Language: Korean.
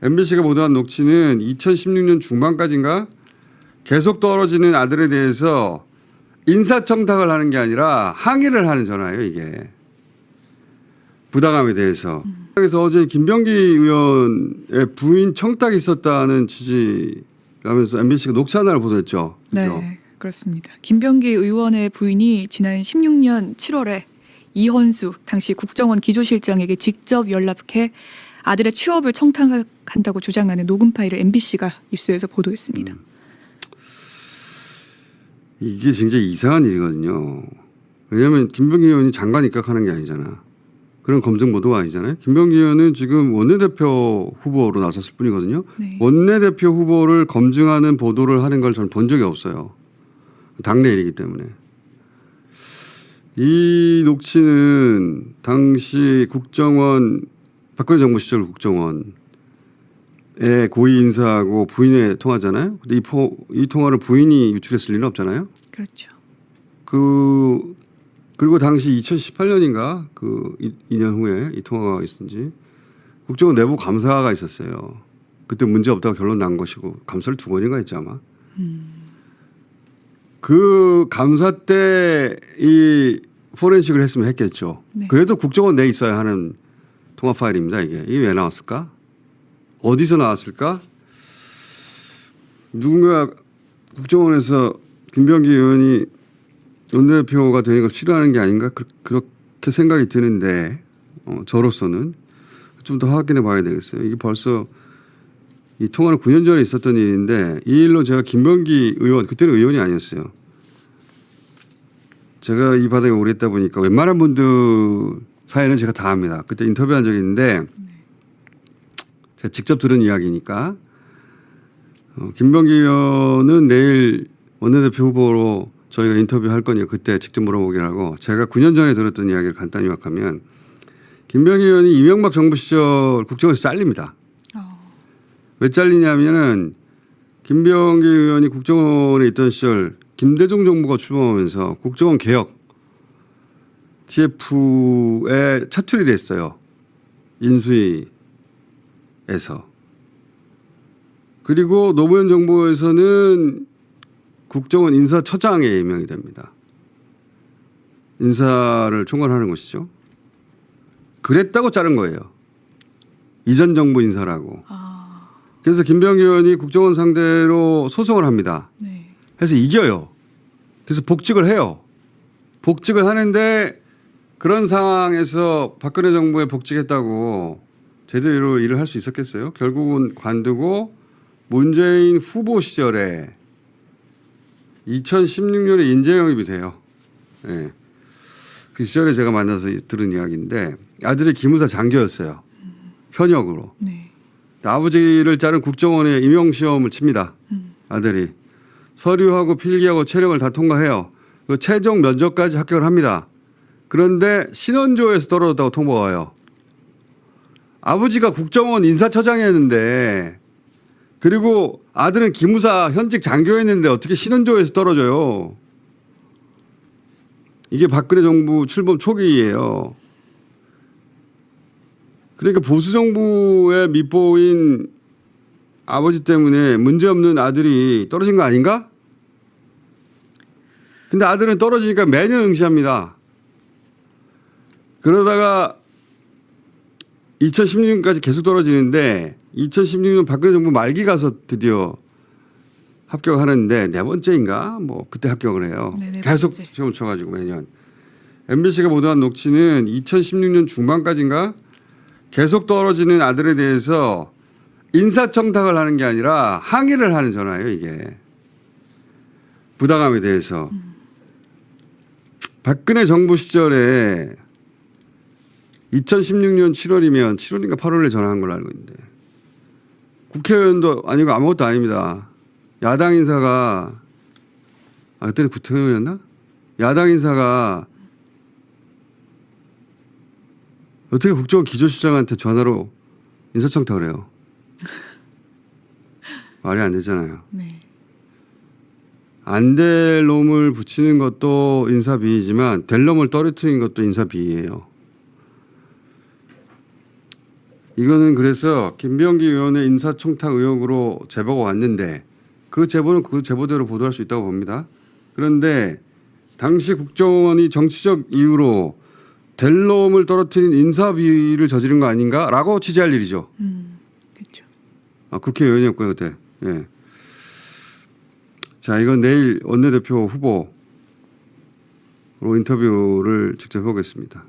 MBC가 보도한 녹취는 2016년 중반까지인가 계속 떨어지는 아들에 대해서 인사청탁을 하는 게 아니라 항의를 하는 전화예요, 이게. 부당함에 대해서. 그래서 어제 김병기 의원의 부인 청탁이 있었다는 취지라면서 MBC가 녹취 하나를 보도했죠. 그렇죠? 네, 그렇습니다. 김병기 의원의 부인이 지난 16년 7월에 이헌수 당시 국정원 기조실장에게 직접 연락해 아들의 취업을 청탁한다고 주장하는 녹음 파일을 MBC가 입수해서 보도했습니다. 이게 굉장히 이상한 일이거든요. 왜냐하면 김병기 의원이 장관 입각하는 게 아니잖아. 그런 검증 보도가 아니잖아요. 김병기 의원은 지금 원내대표 후보로 나섰을 뿐이거든요. 네. 원내대표 후보를 검증하는 보도를 하는 걸 저는 본 적이 없어요. 당내 일이기 때문에. 이 녹취는 당시 국정원 박근혜 정부 시절 국정원의 고위 인사하고 부인의 통화잖아요. 근데 이 통화를 부인이 유출했을 리는 없잖아요. 그렇죠. 그리고 당시 2018년인가 그 2년 후에 이 통화가 있었는지 국정원 내부 감사가 있었어요. 그때 문제 없다고 결론 난 것이고 감사를 2번인가 했지 아마. 그 감사 때 이 포렌식을 했으면 했겠죠. 네. 그래도 국정원 내에 있어야 하는 통화 파일입니다. 이게 왜 나왔을까? 어디서 나왔을까? 누군가 국정원에서 김병기 의원이 원내대표가 되는 걸 싫어하는 게 아닌가 그렇게 생각이 드는데 저로서는 좀 더 확인해 봐야 되겠어요. 이게 벌써 이 통화는 9년 전에 있었던 일인데 이 일로 제가 김병기 의원 그때는 의원이 아니었어요. 제가 이 바닥에 오래 있다 보니까 웬만한 분들 사연은 제가 다 합니다. 그때 인터뷰한 적이 있는데 제가 직접 들은 이야기니까 김병기 의원은 내일 원내대표 후보로 저희가 인터뷰할 거니까 그때 직접 물어보기로 하고 제가 9년 전에 들었던 이야기를 간단히 요약하면 김병기 의원이 이명박 정부 시절 국정원에서 잘립니다. 왜 잘리냐면은 김병기 의원이 국정원에 있던 시절 김대중 정부가 출범하면서 국정원 개혁 TF에 차출이 됐어요. 인수위에서. 그리고 노무현 정부에서는 국정원 인사처장에 임명이 됩니다. 인사를 총괄하는 것이죠. 그랬다고 자른 거예요. 이전 정부 인사라고. 그래서 김병기 의원이 국정원 상대로 소송을 합니다. 네. 해서 이겨요. 그래서 복직을 해요. 복직을 하는데 그런 상황에서 박근혜 정부에 복직했다고 제대로 일을 할 수 있었겠어요? 결국은 관두고 문재인 후보 시절에 2016년에 인재 영입이 돼요. 네. 그 시절에 제가 만나서 들은 이야기인데 아들이 기무사 장교였어요. 현역으로. 네. 아버지를 자른 국정원에 임용시험을 칩니다. 아들이. 서류하고 필기하고 체력을 다 통과해요. 그 최종 면접까지 합격을 합니다. 그런데 신원조에서 떨어졌다고 통보가 와요. 아버지가 국정원 인사처장이었는데 그리고 아들은 기무사 현직 장교였는데 어떻게 신원조에서 떨어져요. 이게 박근혜 정부 출범 초기예요. 그러니까 보수 정부의 밑보인 아버지 때문에 문제없는 아들이 떨어진 거 아닌가? 근데 아들은 떨어지니까 매년 응시합니다. 그러다가 2016년까지 계속 떨어지는데 2016년 박근혜 정부 말기 가서 드디어 합격하는데 네 번째인가? 뭐 그때 합격을 해요. 네 계속 시험 쳐가지고 매년. MBC가 보도한 녹취는 2016년 중반까지인가? 계속 떨어지는 아들에 대해서 인사청탁을 하는 게 아니라 항의를 하는 전화예요, 이게. 부당함에 대해서. 박근혜 정부 시절에 2016년 7월이면 7월인가 8월에 전화한 걸로 알고 있는데 국회의원도 아니고 아무것도 아닙니다. 야당 인사가 그때는 국회의원이었나? 야당 인사가 어떻게 국정원 기조실장한테 전화로 인사청탁을 해요? 말이 안 되잖아요. 네. 안 될 놈을 붙이는 것도 인사비위지만 될 놈을 떨어뜨리는 것도 인사비위예요. 이거는 그래서 김병기 의원의 인사청탁 의혹으로 제보가 왔는데 그 제보는 그 제보대로 보도할 수 있다고 봅니다. 그런데 당시 국정원이 정치적 이유로 될 놈을 떨어뜨린 인사비리를 저지른 거 아닌가라고 취재할 일이죠. 그렇죠. 아, 국회의원이었고요 그때. 예. 자, 이건 내일 원내대표 후보로 인터뷰를 직접 해보겠습니다.